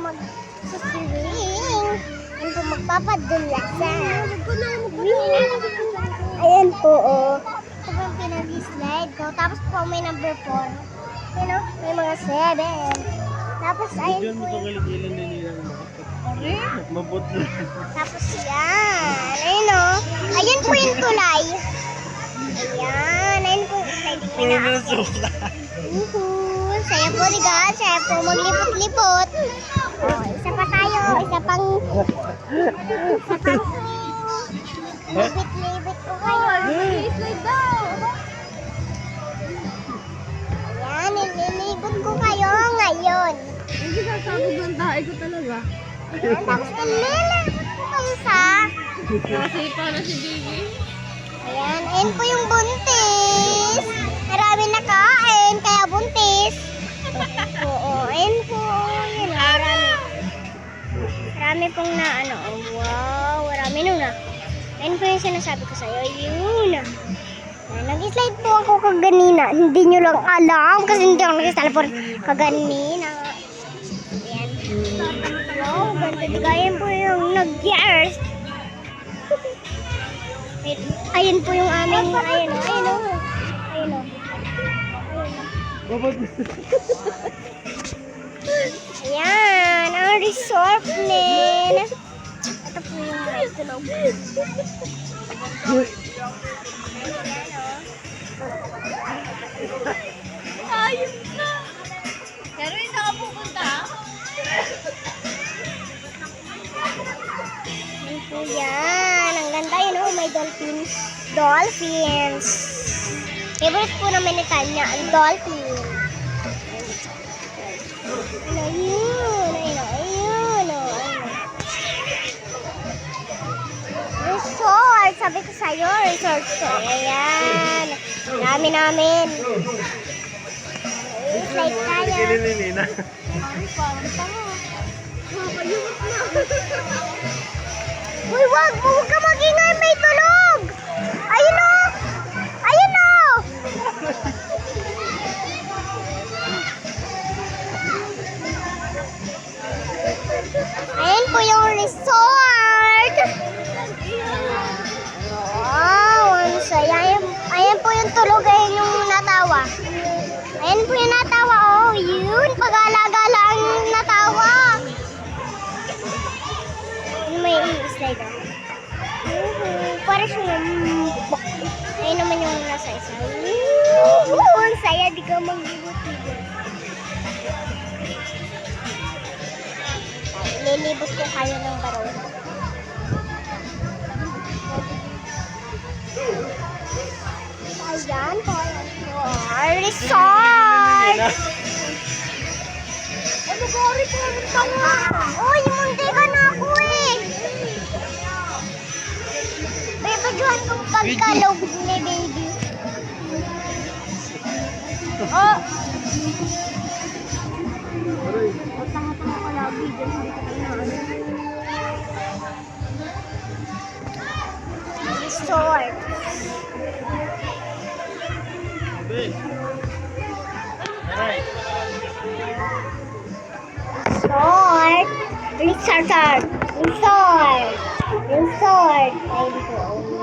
mag-swimming. Yan po, magpapadulasan. Ayan po, oh. Ito po yung pinag-slide ko. Tapos po may number 4. You know, may mga 7. Tapos ayun Diyan mo po ito yung... kaligilan na nilang mabot na. Tapos yan. Ayun, oh. Ayun po yung tulay. Ayan. Ayun po yung sliding Puno na na ng ako. suka. Saya po, Rigal. Saya po maglipot-lipot. Oh, isa pa tayo. Isa pang... Libit-libit ko kayo. Slide daw. Ayan, nililigot ko kayo ngayon. Hindi sasabog ng tae ko talaga. Ayan, tapos nililigot ko kayo sa... Nasipa na si Bibi. Ayan, ayan po yung buntis. Marami nakain, kaya buntis. Oo, ayan po. Yun, marami. Marami pong na ano. Oh, wow, marami nung na. Ayan po yung sinasabi ko sa'yo. Yun. Ayan, nag-slide po ako kaganina. Hindi nyo lang alam kasi hindi ako nag-slide po kaganina. Ayan. Wow, ganda. Ayan po yung nag-gears. Ayun po yung aming, ayun o, ayun o. Ayun o. Ayan, ang resort nin. Ito po yung may tulog. Ayun na. Pero hindi ka pupunta. Ayun po yan. Ang ganda yun o, may dolphins. Dolphins. Favorite po naman ni Tanya, ang dolphin. Ayun, ayun, ayun, ayun. Resort, sabi ko sa'yo, resort to. Ayan, dami namin. Slide tayo. Kilinina. Uy, wag ka magingay, may tulog. Ayun o, ayun o. Ayan po yung resort. Wow, ang saya. Ayan po yung tulog, ayan yung natawa. Ayan po yung natawa, oh. Yun, pag-alagala ang natawa. Yun, may slide, oh. Para siyang ayun naman yung nasa isa. Ang saya, di ka maglibot-libot. Lilibot ko kayo ng barong. Ayan po. Resort! Ano ba? Resort ka na? Uy, munti ka na ako eh. Babadyuhan kong pagkalog ni baby. Oh! Matang-matang ako lagi dyan. Hindi ko na resort. Resort. Resort. Resort. Resort. Ay, dito.